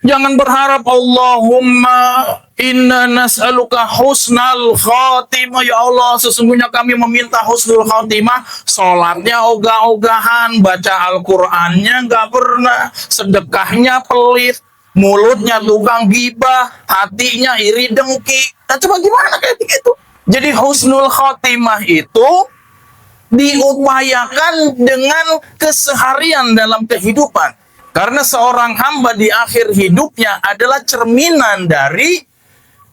Jangan berharap Allahumma inna nas'aluka husnal khatimah. Ya Allah, sesungguhnya kami meminta husnul khatimah. Sholatnya ogah-ogahan, baca Al-Qur'annya nggak pernah, sedekahnya pelit, mulutnya tukang gibah, hatinya iri dengki. Nah, coba gimana kayak begitu? Jadi husnul khatimah itu diupayakan dengan keseharian dalam kehidupan. Karena seorang hamba di akhir hidupnya adalah cerminan dari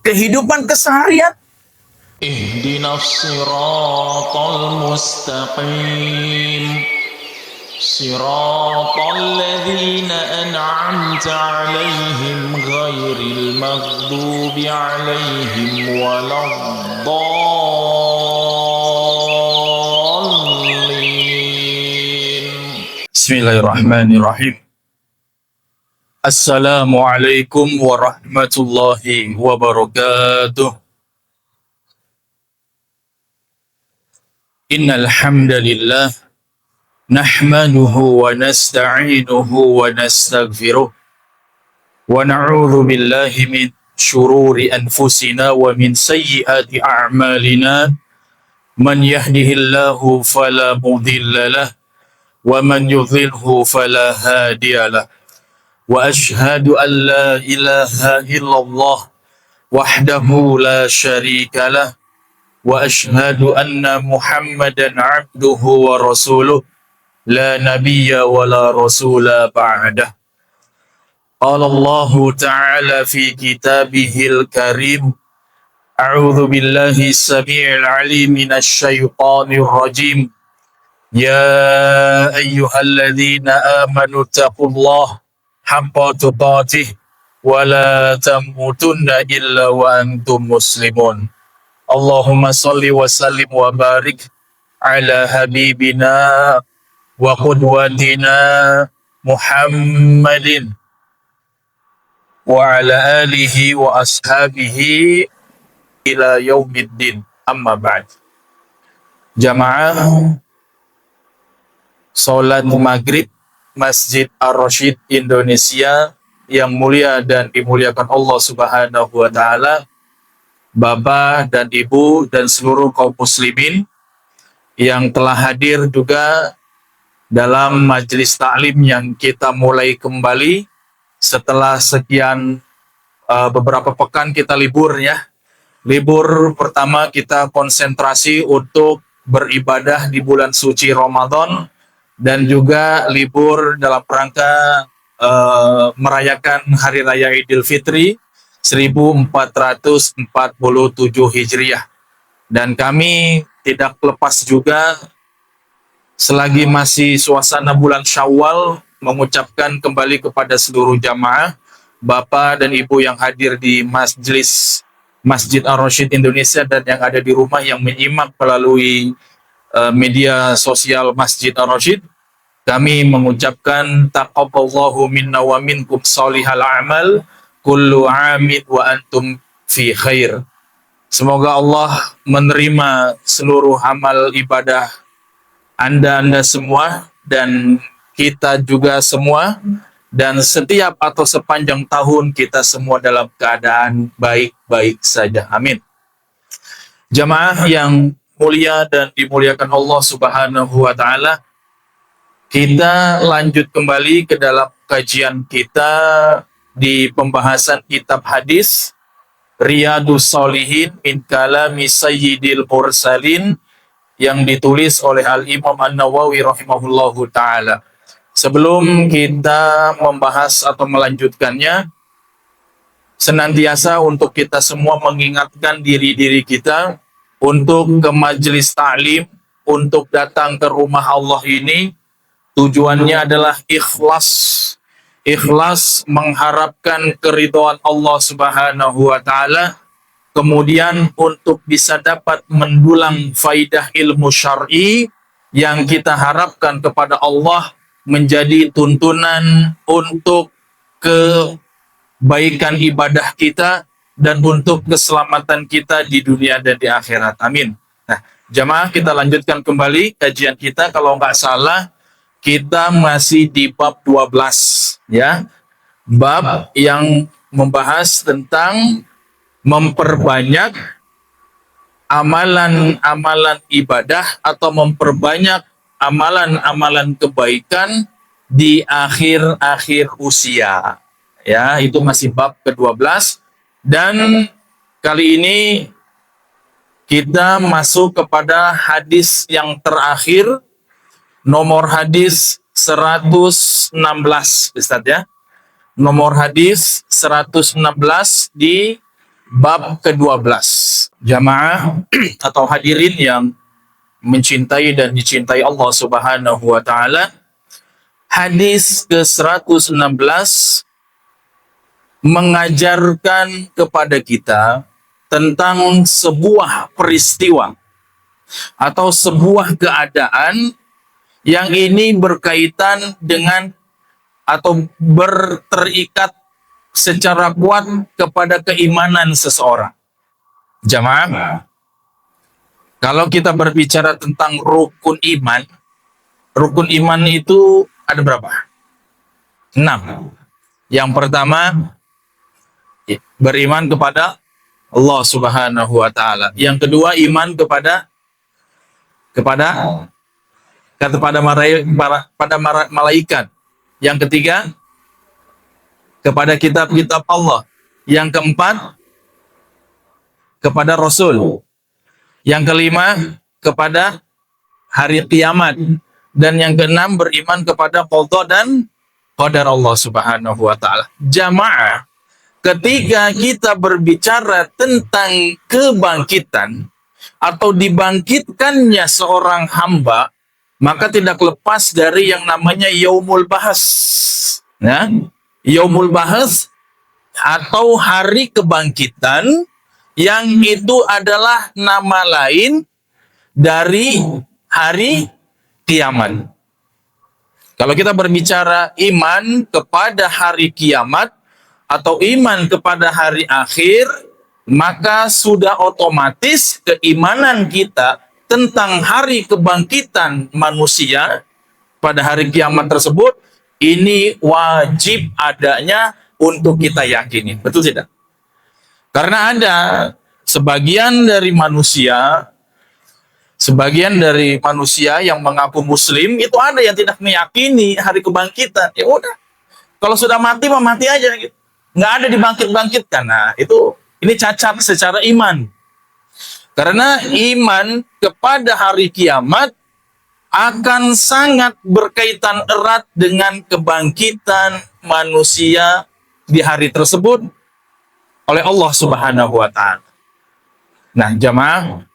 kehidupan keseharian. Ihdinas siratal mustaqim siratal ladzina an'amta 'alaihim ghairil maghdubi 'alaihim waladdallin. Bismillahirrahmanirrahim. Assalamualaikum warahmatullahi wabarakatuh. Innal hamdalillah nahmaduhu wa nasta'inuhu wa nastaghfiruh wa na'udzu billahi min shururi anfusina wa min sayyiati a'malina. Man yahdihillahu fala mudilla lahu wa man yudlilhu fala hadiya lahu. Wa ashhadu an la ilaha illallah wahdahu la syarika lah wa ashhadu anna Muhammadan abduhu wa rasuluh la nabiyya wa la rasula ba'dah. Qala Allah ta'ala fi kitabihil karim, a'udzu billahi samii'il 'aliim minasy syaithaanir rajiim. Ya ayyuhalladzina amanu taqullaha haqqa tuqatih wa la tamutunna illa wa antum muslimun. Allahumma salli wa sallim wa barik ala habibina wa qudwatina Muhammadin wa ala alihi wa ashabihi ila yaumiddin. Amma ba'd. Jamaah salat maghrib Masjid Ar-Rasyid Indonesia yang mulia dan dimuliakan Allah Subhanahu wa taala, Bapak dan Ibu dan seluruh kaum muslimin yang telah hadir juga dalam majelis taklim yang kita mulai kembali setelah sekian beberapa pekan kita libur ya. Libur pertama kita konsentrasi untuk beribadah di bulan suci Ramadan, dan juga libur dalam rangka merayakan Hari Raya Idul Fitri 1447 Hijriah. Dan kami tidak lepas juga selagi masih suasana bulan Syawal mengucapkan kembali kepada seluruh jamaah, Bapak dan Ibu yang hadir di majelis Masjid Ar-Rasyid Indonesia dan yang ada di rumah yang menyimak melalui media sosial Masjid Ar-Rasyid, kami mengucapkan taqabbalallahu minna wa minkum shalihal a'mal kullu 'amin wa antum fi khair. Semoga Allah menerima seluruh amal ibadah Anda semua dan kita juga semua, dan setiap atau sepanjang tahun kita semua dalam keadaan baik-baik saja. Amin. Jamaah yang mulia dan dimuliakan Allah Subhanahu wa taala, kita lanjut kembali ke dalam kajian kita di pembahasan kitab hadis Riyadhus Shalihin min kalami Sayyidil Mursalin yang ditulis oleh Al-Imam An-Nawawi rahimahullahu taala. Sebelum kita membahas atau melanjutkannya, senantiasa untuk kita semua mengingatkan diri-diri kita untuk ke majelis ta'lim, untuk datang ke rumah Allah ini, tujuannya adalah ikhlas. Ikhlas mengharapkan keridhaan Allah Subhanahu wa taala, kemudian untuk bisa dapat mendulang faidah ilmu syar'i yang kita harapkan kepada Allah menjadi tuntunan untuk kebaikan ibadah kita dan untuk keselamatan kita di dunia dan di akhirat. Amin. Nah, jamaah, kita lanjutkan kembali kajian kita. Kalau nggak salah, kita masih di bab 12, ya. bab yang membahas tentang memperbanyak amalan-amalan ibadah atau memperbanyak amalan-amalan kebaikan di akhir-akhir usia. Ya, itu masih bab ke-12 dan kali ini kita masuk kepada hadis yang terakhir, nomor hadis 116, Ustaz ya. Nomor hadis 116 di bab ke-12. Jamaah atau hadirin yang mencintai dan dicintai Allah Subhanahu wa taala, hadis ke-116 mengajarkan kepada kita tentang sebuah peristiwa atau sebuah keadaan yang ini berkaitan dengan atau terikat secara kuat kepada keimanan seseorang. Jamaah, kalau kita berbicara tentang rukun iman itu ada berapa? 6. Yang pertama, beriman kepada Allah Subhanahu wa taala. Yang kedua, iman kepada malaikat. Yang ketiga, kepada kitab-kitab Allah. Yang keempat, kepada Rasul. Yang kelima, kepada hari kiamat. Dan yang keenam, beriman kepada qada dan qadar Allah Subhanahu wa taala. Jamaah, ketika kita berbicara tentang kebangkitan atau dibangkitkannya seorang hamba, maka tidak lepas dari yang namanya yaumul bahas. Ya, yaumul bahas atau hari kebangkitan, yang itu adalah nama lain dari hari kiamat. Kalau kita berbicara iman kepada hari kiamat atau iman kepada hari akhir, maka sudah otomatis keimanan kita tentang hari kebangkitan manusia pada hari kiamat tersebut ini wajib adanya untuk kita yakini. Betul tidak? Karena ada sebagian dari manusia yang mengaku muslim, itu ada yang tidak meyakini hari kebangkitan. Ya udah, kalau sudah mati mati aja gitu. Nggak ada dibangkit-bangkitkan. Nah, ini cacat secara iman. Karena iman kepada hari kiamat akan sangat berkaitan erat dengan kebangkitan manusia di hari tersebut oleh Allah Subhanahu wa taala. Nah, jamaah,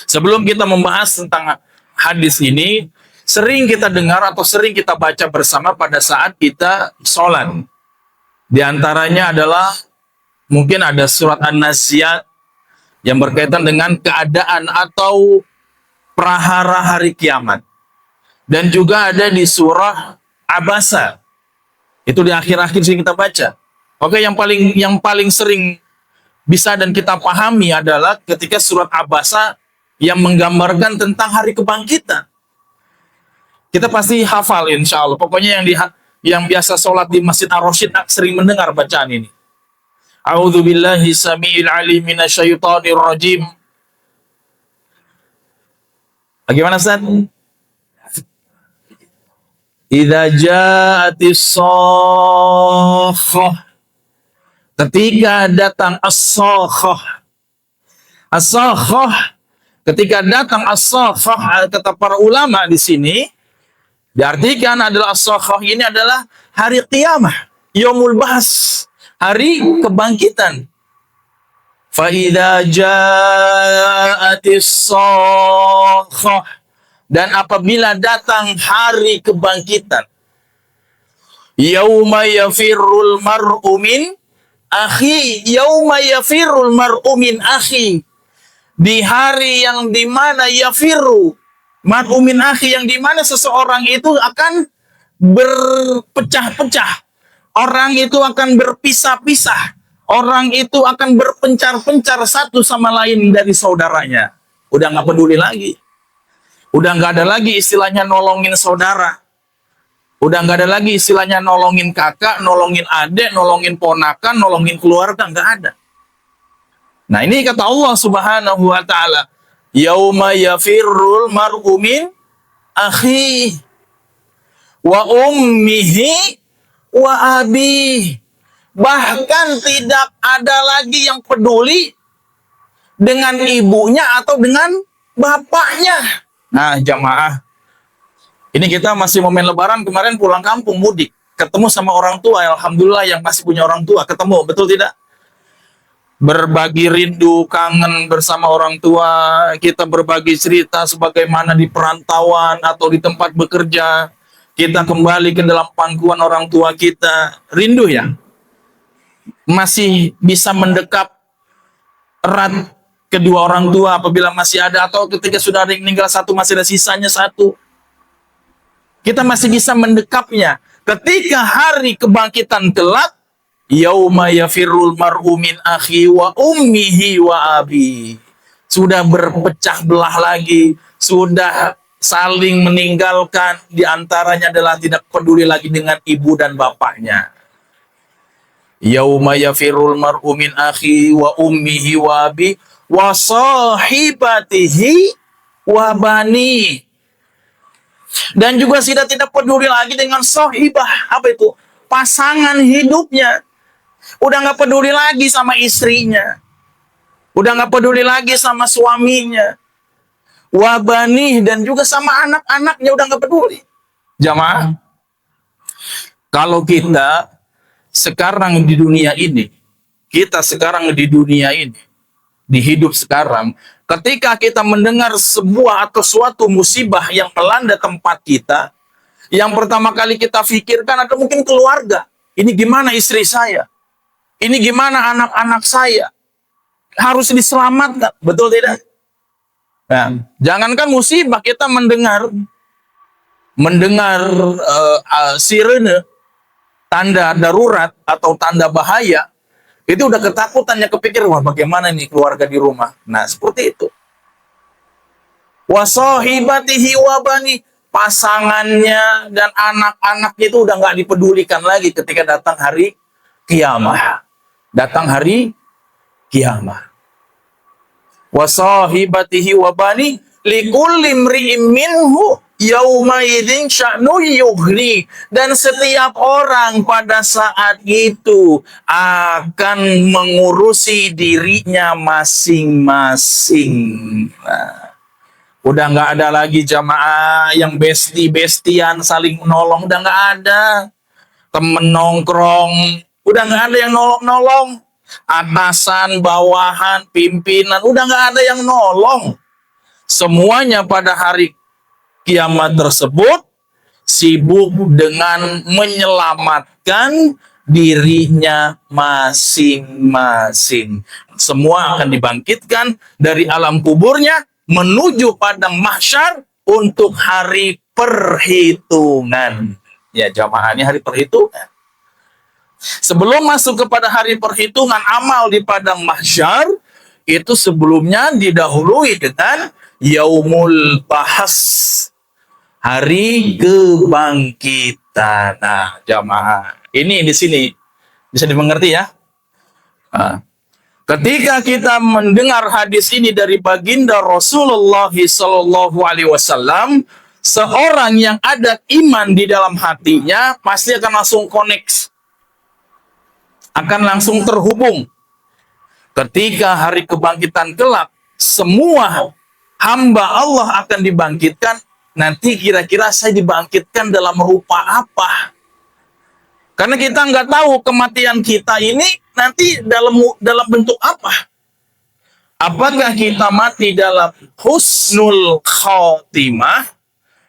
sebelum kita membahas tentang hadis ini, sering kita dengar atau sering kita baca bersama pada saat kita sholat. Di antaranya adalah mungkin ada surat An-Nazi'at yang berkaitan dengan keadaan atau prahara hari kiamat. Dan juga ada di surah Abasa. Itu di akhir-akhir sini kita baca. Oke, yang paling sering bisa dan kita pahami adalah ketika surat Abasa yang menggambarkan tentang hari kebangkitan. Kita pasti hafal insya Allah. Pokoknya yang biasa sholat di Masjid Ar-Rasyid sering mendengar bacaan ini. A'udzu billahi samiil alim minasyaitonir rajim. Bagaimana Ustaz? Idza ja'atis shakhah. Ketika datang as-shakhah. As-shakhah, ketika datang as-shakhah, kata para ulama di sini diartikan adalah as-shakhah ini adalah hari qiyamah, yaumul bahs, hari kebangkitan. Fa idza ja'atis shakhah, dan apabila datang hari kebangkitan, yauma yafirrul mar'u min akhi, yauma yafirrul mar'u min akhi, di hari yang dimana yafiru mar'u min akhi, yang dimana seseorang itu akan berpecah-pecah, orang itu akan berpisah-pisah, orang itu akan berpencar-pencar satu sama lain dari saudaranya. Udah nggak peduli lagi, udah nggak ada lagi istilahnya nolongin saudara, Udah nggak ada lagi istilahnya nolongin kakak, nolongin adik, nolongin ponakan, nolongin keluarga, nggak ada. Nah ini kata Allah Subhanahu wa ta'ala, yauma yafirrul mar'u min akhi wa ummihi wa abi. Bahkan tidak ada lagi yang peduli dengan ibunya atau dengan bapaknya. Nah jamaah, ini kita masih momen lebaran, kemarin pulang kampung mudik, ketemu sama orang tua, alhamdulillah yang masih punya orang tua, ketemu, betul tidak? Berbagi rindu, kangen bersama orang tua, kita berbagi cerita sebagaimana di perantauan atau di tempat bekerja, kita kembali ke dalam pangkuan orang tua kita, rindu ya? Masih bisa mendekap erat kedua orang tua apabila masih ada, atau ketika sudah ada yang meninggal satu, masih ada sisanya satu. Kita masih bisa mendekapnya. Ketika hari kebangkitan kelak, yauma yafirrul mar'u min akhi wa ummihi wa abi. Sudah berpecah belah lagi, sudah saling meninggalkan, di antaranya adalah tidak peduli lagi dengan ibu dan bapaknya. Yauma yafirrul mar'u min akhi wa ummihi wa abi wa sahibatihi wa bani. Dan juga sudah tidak peduli lagi dengan sahibah. Apa itu? Pasangan hidupnya. Udah nggak peduli lagi sama istrinya. Udah nggak peduli lagi sama suaminya. Wabani, dan juga sama anak-anaknya udah nggak peduli. Jamaah, kalau kita sekarang di dunia ini, di hidup sekarang, ketika kita mendengar sebuah atau suatu musibah yang melanda tempat kita, yang pertama kali kita pikirkan atau mungkin keluarga. Ini gimana istri saya? Ini gimana anak-anak saya? Harus diselamatkan, betul tidak? Nah, jangankan musibah, kita mendengar sirene, tanda darurat atau tanda bahaya, itu udah ketakutannya, kepikir, wah bagaimana nih keluarga di rumah. Nah seperti itu. Wasahibatihi wabani, pasangannya dan anak-anaknya itu udah nggak dipedulikan lagi ketika datang hari kiamah. Wasahibatihi wabani likulli imri'in minhu yauma idzin sya'nu yughni, dan setiap orang pada saat itu akan mengurusi dirinya masing-masing. Nah, udah nggak ada lagi jamaah yang besti-bestian saling menolong, udah nggak ada. Temen nongkrong, udah nggak ada yang nolong-nolong. Atasan, bawahan, pimpinan, udah nggak ada yang nolong. Semuanya pada hari kiamat tersebut sibuk dengan menyelamatkan dirinya masing-masing. Semua akan dibangkitkan dari alam kuburnya menuju padang mahsyar untuk hari perhitungan. Ya jamaah, ini hari perhitungan. Sebelum masuk kepada hari perhitungan amal di padang mahsyar, itu sebelumnya didahului dengan yaumul bahas, hari kebangkitan. Nah, jamaah, ini di sini bisa dimengerti ya. Nah, ketika kita mendengar hadis ini dari baginda Rasulullah Sallallahu Alaihi Wasallam, seorang yang ada iman di dalam hatinya pasti akan langsung connect, akan langsung terhubung. Ketika hari kebangkitan kelak, semua hamba Allah akan dibangkitkan. Nanti kira-kira saya dibangkitkan dalam rupa apa? Karena kita nggak tahu kematian kita ini nanti dalam bentuk apa. Apakah kita mati dalam husnul khotimah?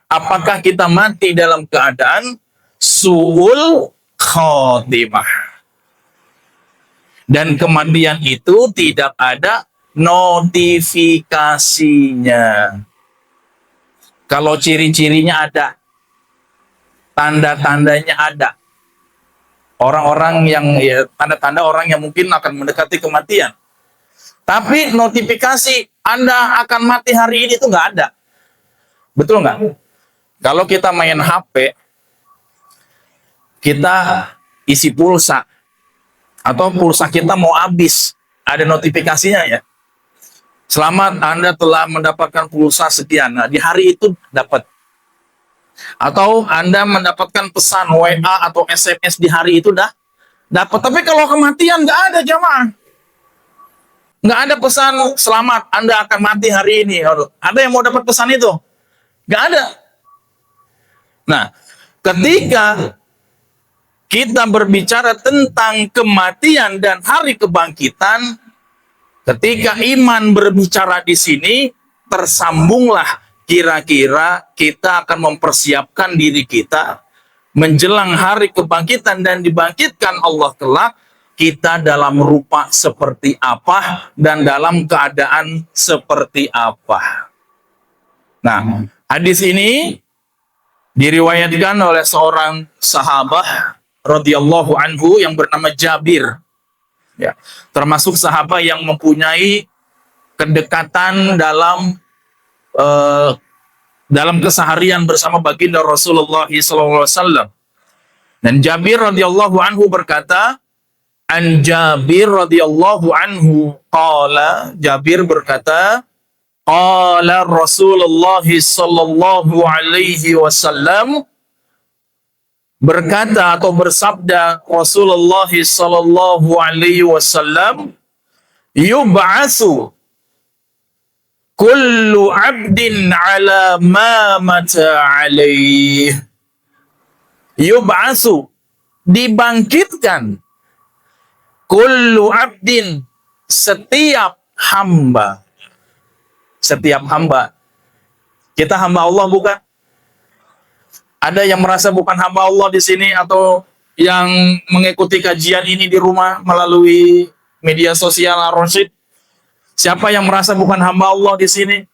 Apakah kita mati dalam keadaan su'ul khotimah? Dan kematian itu tidak ada notifikasinya. Kalau ciri-cirinya ada, tanda-tandanya ada. Orang-orang yang tanda-tanda orang yang mungkin akan mendekati kematian. Tapi notifikasi Anda akan mati hari ini itu nggak ada. Betul nggak? Kalau kita main HP, kita isi pulsa atau pulsa kita mau habis, ada notifikasinya ya. Selamat, Anda telah mendapatkan pulsa sekian. Nah, di hari itu dapat. Atau Anda mendapatkan pesan WA atau SMS di hari itu dah dapat. Tapi kalau kematian nggak ada, jamaah. Nggak ada pesan selamat, Anda akan mati hari ini. Ada yang mau dapat pesan itu? Nggak ada. Nah, ketika kita berbicara tentang kematian dan hari kebangkitan, ketika iman berbicara di sini, tersambunglah kira-kira kita akan mempersiapkan diri kita menjelang hari kebangkitan dan dibangkitkan Allah kelak, kita dalam rupa seperti apa dan dalam keadaan seperti apa. Nah, hadis ini diriwayatkan oleh seorang sahabat radhiyallahu anhu yang bernama Jabir. Ya, termasuk sahabat yang mempunyai kedekatan dalam keseharian bersama baginda Rasulullah SAW. Dan Jabir radhiyallahu anhu berkata, an Jabir radhiyallahu anhu qala, Jabir berkata, qala Rasulullah sallallahu alaihi wasallam, berkata atau bersabda Rasulullah sallallahu alaihi wasallam, yub'atsu kullu 'abdin 'ala ma mata 'alaih. Yub'atsu, dibangkitkan, kullu 'abdin, setiap hamba. Setiap hamba. Kita hamba Allah bukan? Ada yang merasa bukan hamba Allah di sini atau yang mengikuti kajian ini di rumah melalui media sosial Ar-Rasyid? Siapa yang merasa bukan hamba Allah di sini?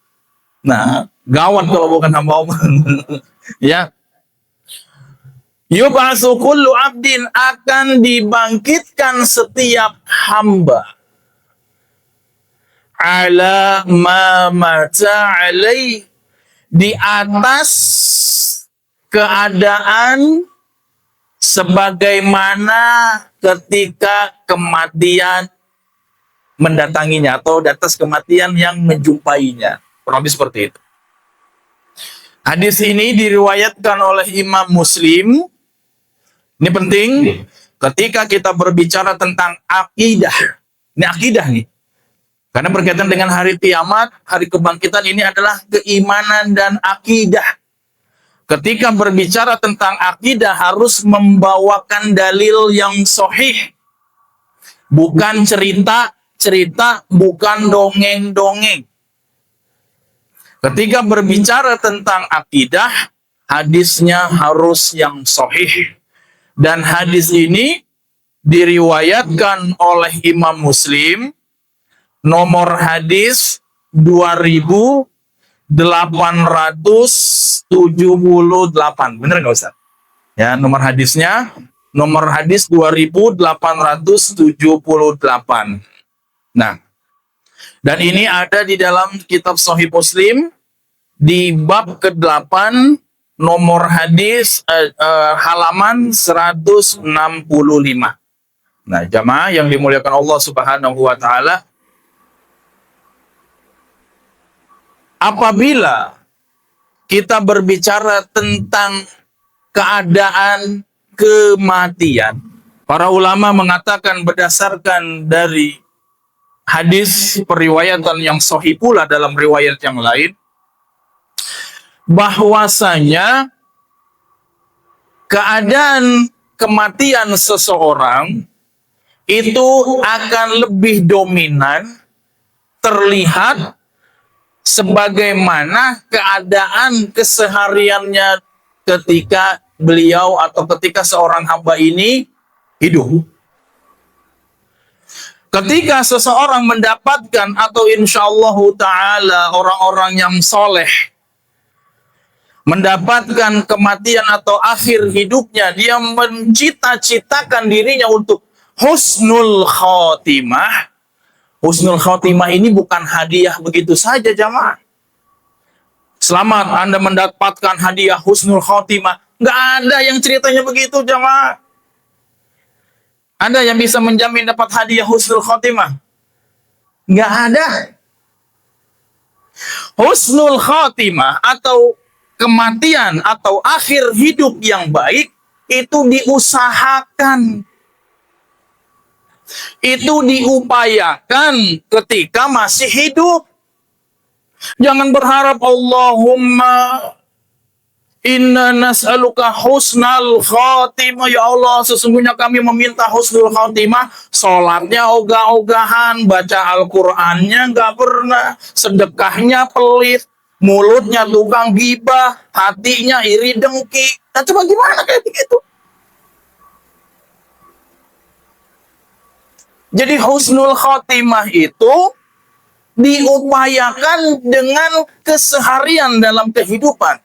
Nah, gawat kalau bukan hamba Allah. Ya. Yub'atsu kullu 'abdin, akan dibangkitkan setiap hamba. Ala ma mata alaih, di atas keadaan sebagaimana ketika kematian mendatanginya atau di atas kematian yang menjumpainya. Kurang lebih seperti itu. Hadis ini diriwayatkan oleh Imam Muslim. Ini penting ketika kita berbicara tentang akidah. Ini akidah nih. Karena berkaitan dengan hari kiamat, hari kebangkitan, ini adalah keimanan dan akidah. Ketika berbicara tentang akidah harus membawakan dalil yang sahih. Bukan cerita, bukan dongeng-dongeng. Ketika berbicara tentang akidah, hadisnya harus yang sahih. Dan hadis ini diriwayatkan oleh Imam Muslim, nomor hadis 2878. Bener nggak Ustaz? Ya, nomor hadisnya, nomor hadis 2878. Nah, dan ini ada di dalam kitab Sahih Muslim di bab ke-8, nomor hadis halaman 165. Nah, jamaah yang dimuliakan Allah Subhanahu wa taala, apabila kita berbicara tentang keadaan kematian, para ulama mengatakan berdasarkan dari hadis periwayatan yang sahih pula dalam riwayat yang lain, bahwasanya keadaan kematian seseorang itu akan lebih dominan terlihat sebagaimana keadaan kesehariannya ketika beliau atau ketika seorang hamba ini hidup. Ketika seseorang mendapatkan atau insyaallah ta'ala orang-orang yang soleh mendapatkan kematian atau akhir hidupnya, dia mencita-citakan dirinya untuk husnul khotimah. Husnul khotimah ini bukan hadiah begitu saja, jamaah. Selamat Anda mendapatkan hadiah husnul khotimah. Nggak ada yang ceritanya begitu, jamaah. Ada yang bisa menjamin dapat hadiah husnul khotimah? Nggak ada. Husnul khotimah atau kematian atau akhir hidup yang baik itu diusahakan. Itu diupayakan ketika masih hidup. Jangan berharap Allahumma inna nas'aluka husnal khatimah. Ya Allah, sesungguhnya kami meminta husnul khatimah. Sholatnya ogah-ogahan, baca Al-Qur'annya nggak pernah, sedekahnya pelit, mulutnya tukang gibah, hatinya iri dengki. Nah, coba gimana kayak begitu? Jadi husnul khatimah itu diupayakan dengan keseharian dalam kehidupan.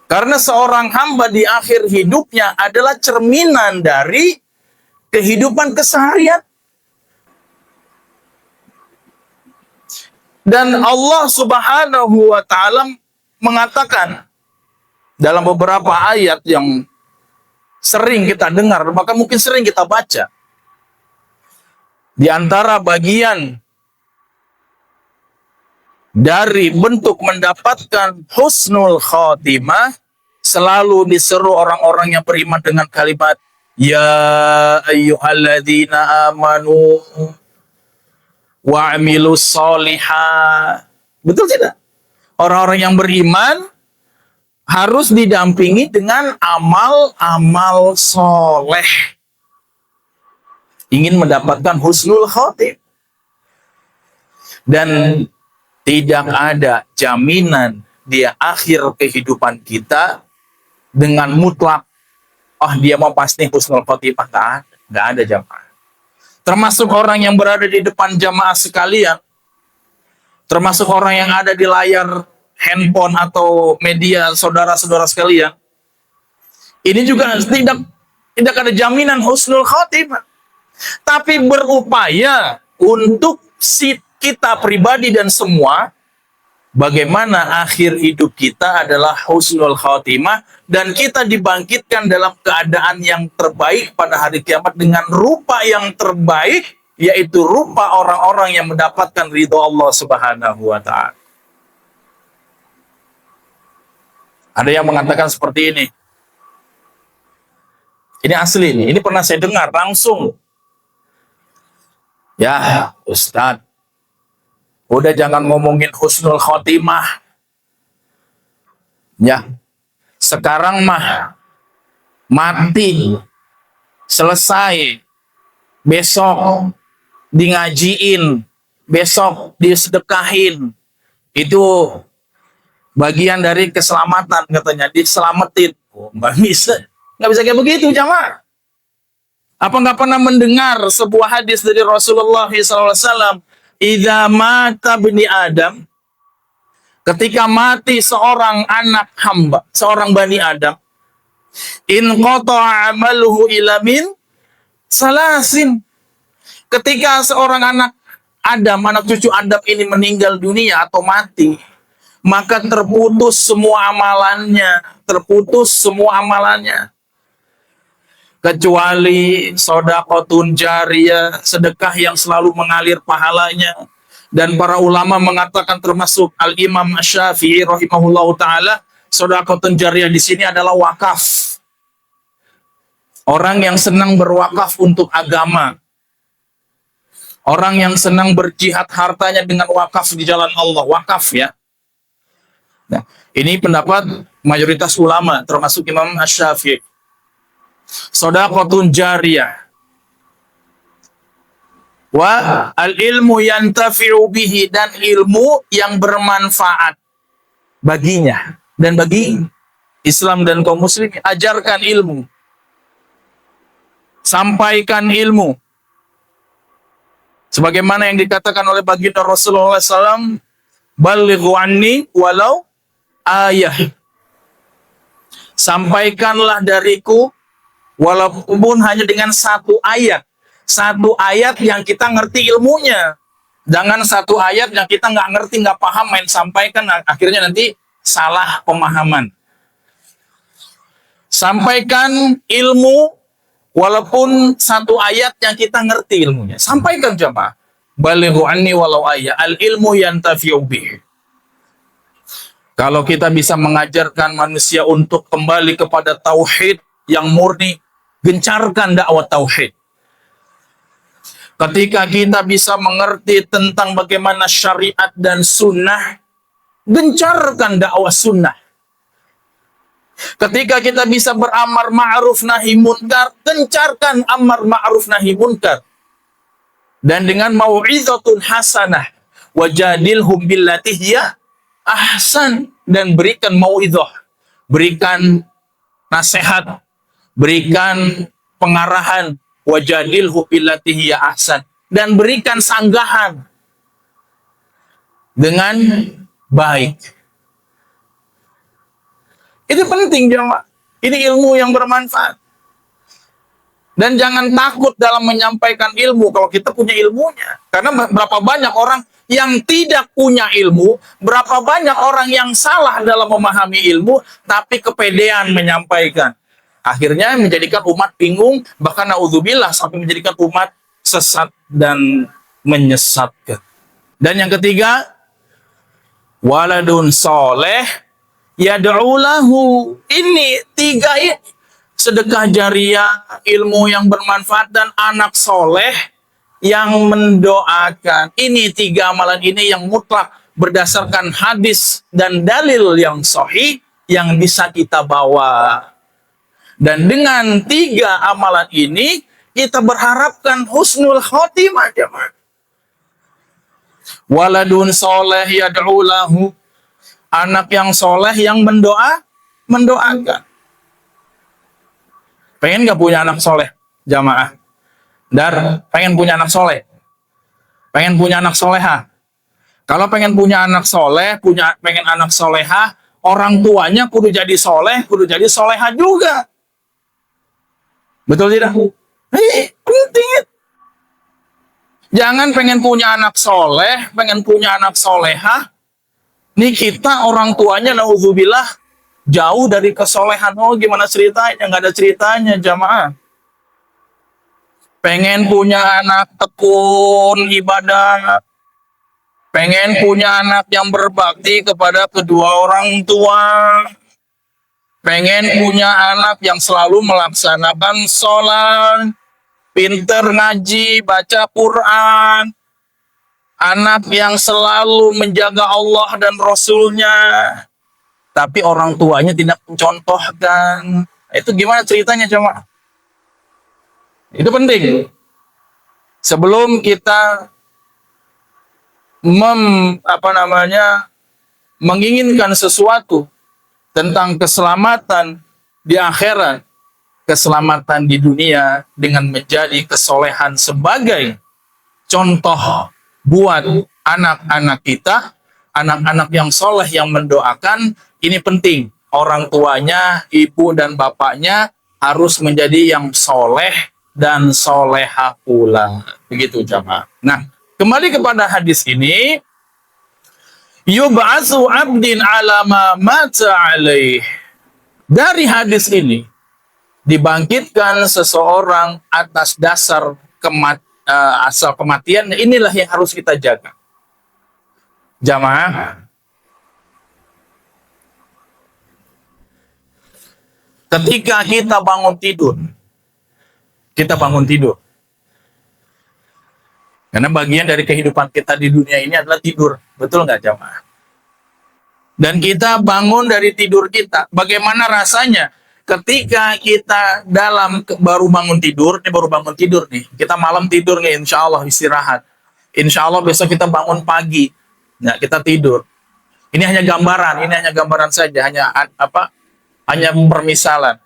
Karena seorang hamba di akhir hidupnya adalah cerminan dari kehidupan keseharian. Dan Allah Subhanahu wa Ta'ala mengatakan dalam beberapa ayat yang sering kita dengar, bahkan mungkin sering kita baca. Di antara bagian dari bentuk mendapatkan husnul khotimah, selalu diseru orang-orang yang beriman dengan kalimat ya ayyuhalladzina amanu wa'amilus solihah. Betul tidak? Orang-orang yang beriman harus didampingi dengan amal-amal soleh. Ingin mendapatkan husnul khotimah. Dan tidak ada jaminan di akhir kehidupan kita dengan mutlak, oh dia mau pasti husnul khotimah. Nggak ada jamaah. Termasuk orang yang berada di depan jamaah sekalian, termasuk orang yang ada di layar handphone atau media saudara-saudara sekalian, ini juga tidak ada jaminan husnul khotimah. Tapi berupaya untuk kita pribadi dan semua, bagaimana akhir hidup kita adalah husnul khotimah dan kita dibangkitkan dalam keadaan yang terbaik pada hari kiamat dengan rupa yang terbaik, yaitu rupa orang-orang yang mendapatkan ridho Allah Subhanahu wa Ta'ala. Ada yang mengatakan seperti ini. Ini asli nih, ini pernah saya dengar langsung. Ya, Ustadz, udah jangan ngomongin husnul khotimah. Ya, sekarang mah mati, selesai, besok di ngajiin, besok disedekahin. Itu bagian dari keselamatan katanya, diselamatin. Oh, nggak bisa kayak begitu jamaah. Apa nggak pernah mendengar sebuah hadis dari Rasulullah SAW? Idza mata bani Adam, ketika mati seorang anak hamba, seorang bani Adam, in qata'a amaluhu ila min salasin. Ketika seorang anak Adam, anak cucu Adam ini meninggal dunia atau mati, maka terputus semua amalannya, kecuali sodaqotun jariyah, sedekah yang selalu mengalir pahalanya. Dan para ulama mengatakan, termasuk Al-Imam Syafi'i rahimahullahu ta'ala, sodaqotun jariyah di sini adalah wakaf. Orang yang senang berwakaf untuk agama, orang yang senang berjihad hartanya dengan wakaf di jalan Allah, wakaf ya. Nah, ini pendapat mayoritas ulama, termasuk Imam Syafi'i. Sodaqotun jariyah wa al-ilmu yantafi'u bihi, dan ilmu yang bermanfaat baginya dan bagi Islam dan kaum muslim. Ajarkan ilmu, sampaikan ilmu, sebagaimana yang dikatakan oleh baginda Rasulullah SAW, balighu anni walau ayah, sampaikanlah dariku walaupun hanya dengan satu ayat yang kita ngerti ilmunya. Jangan satu ayat yang kita nggak ngerti, nggak paham, main sampaikan, akhirnya nanti salah pemahaman. Sampaikan ilmu walaupun satu ayat yang kita ngerti ilmunya. Sampaikan jamaah. Balighu anni walau ayat. Al ilmu yantafi'u bih. Kalau kita bisa mengajarkan manusia untuk kembali kepada tauhid yang murni, gencarkan dakwah tauhid. Ketika kita bisa mengerti tentang bagaimana syariat dan sunnah, gencarkan dakwah sunnah. Ketika kita bisa beramar ma'ruf nahi munkar, gencarkan amar ma'ruf nahi munkar. Dan dengan mau'izatun hasanah, wajadilhum billati hiya ahsan, dan berikan mau'izah, berikan nasihat, berikan pengarahan, wajadilhum billati hiya ahsan, dan berikan sanggahan dengan baik. Itu penting jemaah. Ini ilmu yang bermanfaat. Dan jangan takut dalam menyampaikan ilmu kalau kita punya ilmunya. Karena berapa banyak orang yang tidak punya ilmu, berapa banyak orang yang salah dalam memahami ilmu, tapi kepedean menyampaikan. Akhirnya menjadikan umat bingung, bahkan naudzubillah sampai menjadikan umat sesat dan menyesatkan. Dan yang ketiga, waladun soleh yad'u lahu. Ini tiga ini, sedekah jariah, ilmu yang bermanfaat, dan anak soleh yang mendoakan. Ini tiga amalan ini yang mutlak berdasarkan hadis dan dalil yang sahih yang bisa kita bawa. Dan dengan tiga amalan ini kita berharapkan husnul khotimah jemaah. Waladun soleh yad'u lahu. Anak yang soleh yang mendoakan. Pengen gak punya anak soleh, jamaah? Dar, pengen punya anak soleh? Pengen punya anak soleha? Kalau pengen punya anak soleh, pengen anak soleha, orang tuanya kudu jadi soleh, kudu jadi soleha juga. Betul tidak? Penting. Jangan pengen punya anak soleh, pengen punya anak soleha, nih kita orang tuanya naudzubillah jauh dari kesolehan. Oh gimana ceritanya? Nggak ada ceritanya jamaah. Pengen punya anak tekun ibadah, pengen punya anak yang berbakti kepada kedua orang tua, pengen punya anak yang selalu melaksanakan sholat, pinter ngaji, baca Quran, anak yang selalu menjaga Allah dan Rasulnya, tapi orang tuanya tidak mencontohkan. Itu gimana ceritanya coba? Itu penting. Sebelum kita menginginkan sesuatu tentang keselamatan di akhirat, keselamatan di dunia dengan menjadi kesolehan sebagai contoh buat anak-anak kita, anak-anak yang soleh yang mendoakan, ini penting. Orang tuanya, ibu dan bapaknya harus menjadi yang soleh dan soleha pula. Begitu jamaah. Nah, kembali kepada hadis ini, yub'atsu abdin ala ma mata alaih. Dari hadis ini dibangkitkan seseorang atas dasar asal kematian. Inilah yang harus kita jaga jamaah. Ketika kita bangun tidur, karena bagian dari kehidupan kita di dunia ini adalah tidur, betul nggak jamaah? Dan kita bangun dari tidur kita, bagaimana rasanya ketika kita baru bangun tidur nih, kita malam tidur nih, insya Allah istirahat, insya Allah besok kita bangun pagi, nah kita tidur. Ini hanya gambaran saja, hanya permisalan.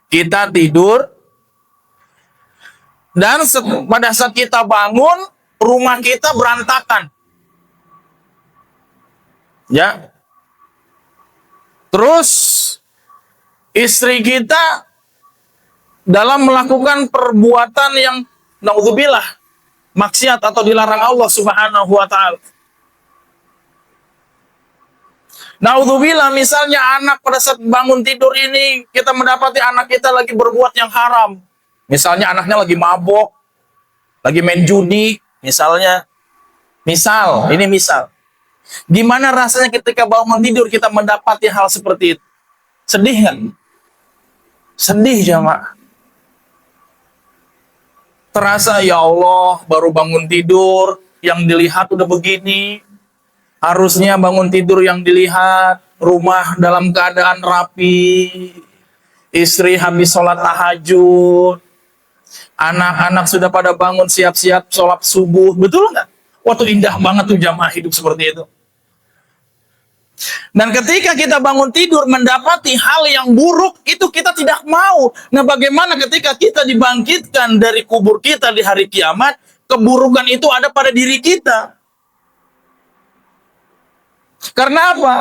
Kita tidur, dan pada saat kita bangun, rumah kita berantakan, ya. Terus istri kita dalam melakukan perbuatan yang naudzubillah maksiat atau dilarang Allah Subhanahu wa taala. Naudzubillah, misalnya anak pada saat bangun tidur ini, kita mendapati anak kita lagi berbuat yang haram. Misalnya anaknya lagi mabok, lagi main judi, misalnya. Ini misal. Gimana rasanya ketika bangun tidur kita mendapati hal seperti itu? Sedih nggak? Sedih, jamaah. Terasa, ya Allah, baru bangun tidur, yang dilihat udah begini. Harusnya bangun tidur yang dilihat, rumah dalam keadaan rapi, istri habis sholat tahajud, anak-anak sudah pada bangun siap-siap sholat subuh. Betul nggak? Waktu indah banget tuh jamaah hidup seperti itu. Dan ketika kita bangun tidur mendapati hal yang buruk, itu kita tidak mau. Nah, bagaimana ketika kita dibangkitkan dari kubur kita di hari kiamat, keburukan itu ada pada diri kita. Karena apa?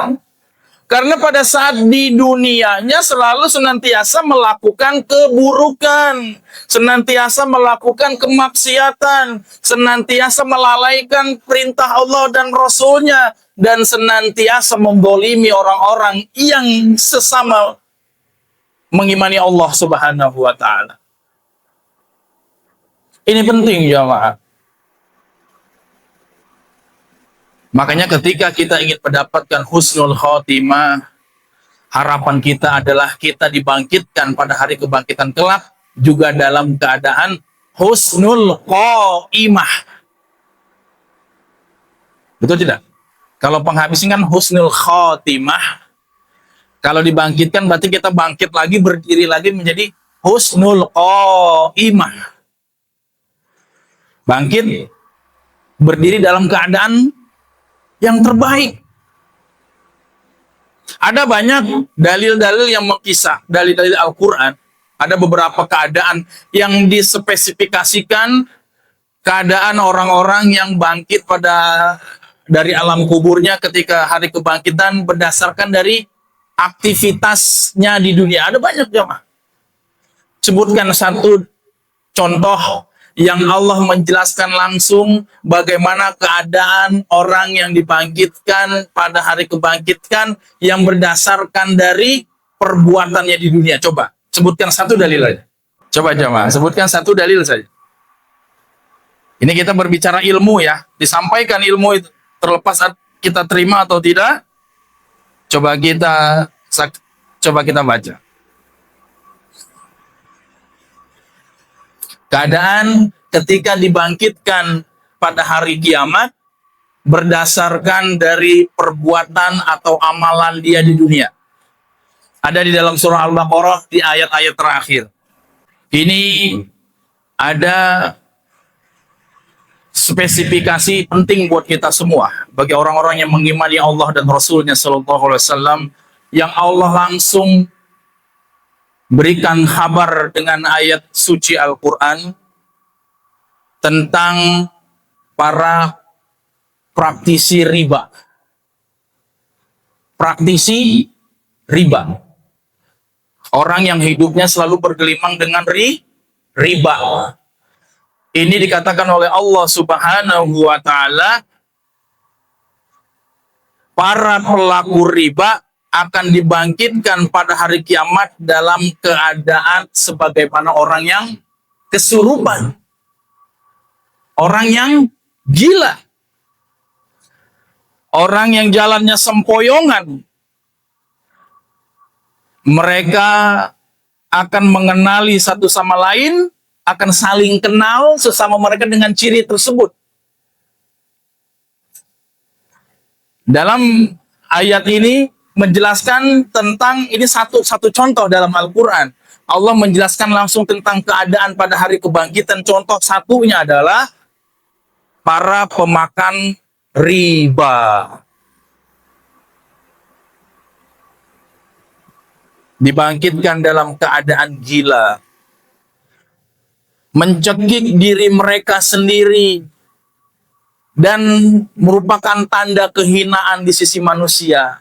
Karena pada saat di dunianya selalu senantiasa melakukan keburukan, senantiasa melakukan kemaksiatan, senantiasa melalaikan perintah Allah dan Rasul-Nya, dan senantiasa membolimi orang-orang yang sesama mengimani Allah Subhanahu wa Ta'ala. Ini penting, jamaah. Makanya ketika kita ingin mendapatkan husnul khotimah, harapan kita adalah kita dibangkitkan pada hari kebangkitan kelak juga dalam keadaan husnul khotimah. Betul tidak? Kalau penghabisan kan husnul khotimah. Kalau dibangkitkan berarti kita bangkit lagi, berdiri lagi menjadi husnul khotimah. Bangkit, berdiri dalam keadaan yang terbaik. Ada banyak dalil-dalil yang mengkisah, dalil-dalil Al-Quran. Ada beberapa keadaan yang dispesifikasikan, keadaan orang-orang yang bangkit dari alam kuburnya ketika hari kebangkitan berdasarkan dari aktivitasnya di dunia. Ada banyak, jemaah. Sebutkan satu contoh yang Allah menjelaskan langsung bagaimana keadaan orang yang dibangkitkan pada hari kebangkitan yang berdasarkan dari perbuatannya di dunia. Coba, sebutkan satu dalil aja. Coba jemaah, sebutkan satu dalil saja. Ini kita berbicara ilmu ya, disampaikan ilmu itu. Terlepas kita terima atau tidak, coba kita baca. Keadaan ketika dibangkitkan pada hari kiamat berdasarkan dari perbuatan atau amalan dia di dunia. Ada di dalam surah Al-Baqarah di ayat-ayat terakhir. Ini ada spesifikasi penting buat kita semua, bagi orang-orang yang mengimani Allah dan Rasul-Nya Sallallahu Alaihi Wasallam, yang Allah langsung berikan kabar dengan ayat suci Al-Quran tentang para praktisi riba. Praktisi riba. Orang yang hidupnya selalu bergelimang dengan riba. Ini dikatakan oleh Allah Subhanahu wa Ta'ala, para pelaku riba akan dibangkitkan pada hari kiamat dalam keadaan sebagaimana orang yang kesurupan, orang yang gila, orang yang jalannya sempoyongan. Mereka akan mengenali satu sama lain, akan saling kenal sesama mereka dengan ciri tersebut. Dalam ayat ini menjelaskan tentang, ini satu contoh dalam Al-Quran. Allah menjelaskan langsung tentang keadaan pada hari kebangkitan. Contoh satunya adalah para pemakan riba. Dibangkitkan dalam keadaan gila, mencekik diri mereka sendiri, dan merupakan tanda kehinaan di sisi manusia,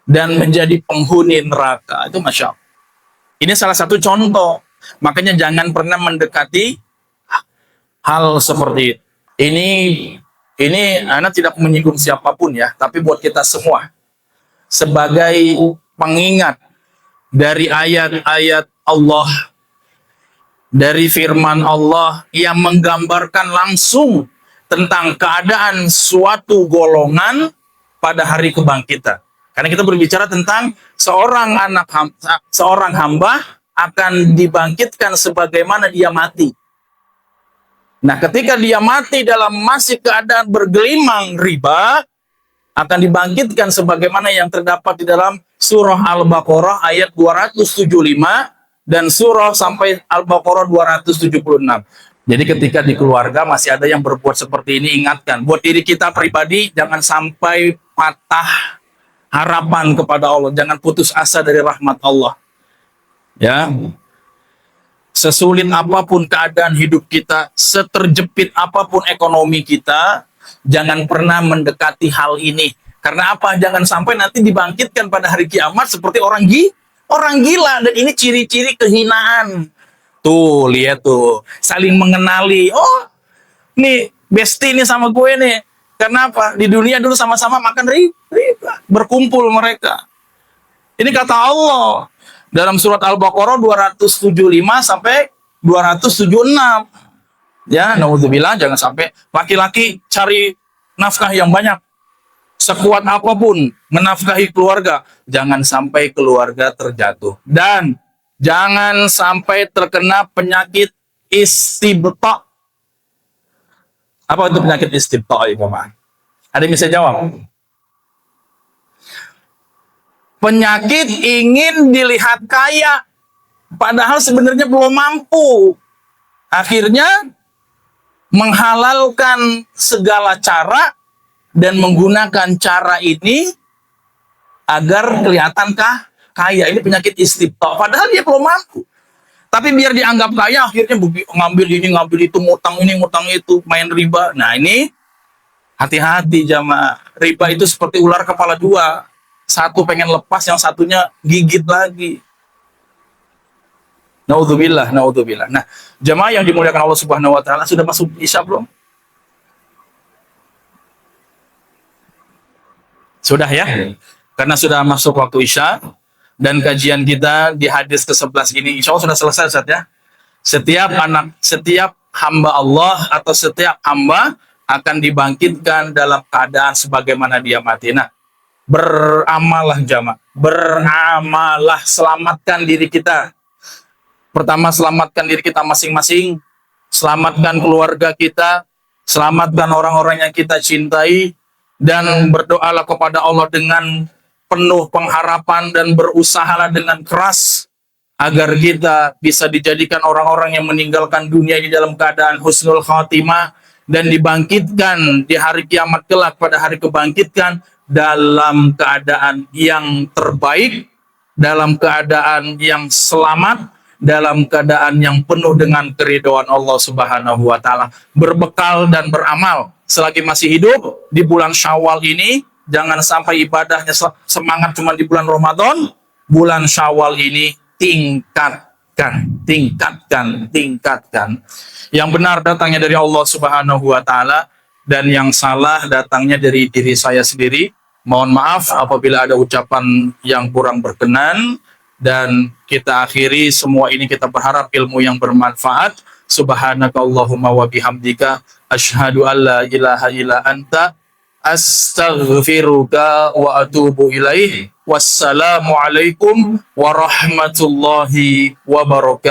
dan menjadi penghuni neraka. Itu Masya Allah. Ini salah satu contoh. Makanya jangan pernah mendekati hal seperti itu. Ini anak tidak menyinggung siapapun ya, tapi buat kita semua. sebagai pengingat dari ayat-ayat Allah, dari firman Allah yang menggambarkan langsung tentang keadaan suatu golongan pada hari kebangkitan. Karena kita berbicara tentang seorang hamba akan dibangkitkan sebagaimana dia mati. Nah, ketika dia mati dalam masih keadaan bergelimang riba, akan dibangkitkan sebagaimana yang terdapat di dalam surah Al-Baqarah ayat 275 dan surah sampai Al-Baqarah 276. Jadi ketika di keluarga masih ada yang berbuat seperti ini, ingatkan. Buat diri kita pribadi, jangan sampai patah harapan kepada Allah. Jangan putus asa dari rahmat Allah. Ya, sesulit apapun keadaan hidup kita, seterjepit apapun ekonomi kita, jangan pernah mendekati hal ini. Karena apa? Jangan sampai nanti dibangkitkan pada hari kiamat seperti orang gila. Dan ini ciri-ciri kehinaan. Tuh, lihat tuh. Saling mengenali. Oh, nih bestie nih sama gue nih. Karena apa? Di dunia dulu sama-sama makan riba. Berkumpul mereka. Ini kata Allah. Dalam surat Al-Baqarah 275 sampai 276. Ya, naudzubillah, jangan sampai laki-laki cari nafkah yang banyak. Sekuat apapun menafkahi keluarga, jangan sampai keluarga terjatuh. Dan jangan sampai terkena penyakit istibta. Apa itu penyakit istibta, Ibu Ma? Ada yang bisa jawab? Penyakit ingin dilihat kaya, padahal sebenarnya belum mampu. Akhirnya menghalalkan segala cara dan menggunakan cara ini agar kelihatan kaya. Ini penyakit istibta, padahal dia belum mampu. Tapi biar dianggap kaya, akhirnya ngambil ini, ngambil itu, ngutang ini, ngutang itu, main riba. Nah ini hati-hati jamaah. Riba itu seperti ular kepala dua. Satu pengen lepas, yang satunya gigit lagi. Naudzubillah, naudzubillah. Nah, jamaah yang dimuliakan Allah Subhanahu wa taala, sudah masuk Isya belum? Sudah ya? Karena sudah masuk waktu Isya dan kajian kita di hadis ke-11 ini insya Allah sudah selesai, Ustaz ya. Setiap hamba Allah atau setiap hamba akan dibangkitkan dalam keadaan sebagaimana dia mati. Nah, beramallah jamaah, beramalah, selamatkan diri kita. Pertama, selamatkan diri kita masing-masing, selamatkan keluarga kita, selamatkan orang-orang yang kita cintai, dan berdoalah kepada Allah dengan penuh pengharapan dan berusahalah dengan keras agar kita bisa dijadikan orang-orang yang meninggalkan dunia di dalam keadaan husnul khatimah dan dibangkitkan di hari kiamat kelak pada hari kebangkitan dalam keadaan yang terbaik, dalam keadaan yang selamat, dalam keadaan yang penuh dengan keridhaan Allah Subhanahu wa taala. Berbekal dan beramal selagi masih hidup di bulan Syawal ini, jangan sampai ibadahnya semangat cuma di bulan Ramadan. Bulan Syawal ini tingkatkan. Yang benar datangnya dari Allah Subhanahu wa taala, dan yang salah datangnya dari diri saya sendiri. Mohon maaf apabila ada ucapan yang kurang berkenan, dan kita akhiri semua ini, kita berharap ilmu yang bermanfaat. Subhanakallahumma wa bihamdika asyhadu an la ilaha illa anta astaghfiruka wa atubu ilaih. Wassalamualaikum warahmatullahi wabarakatuh.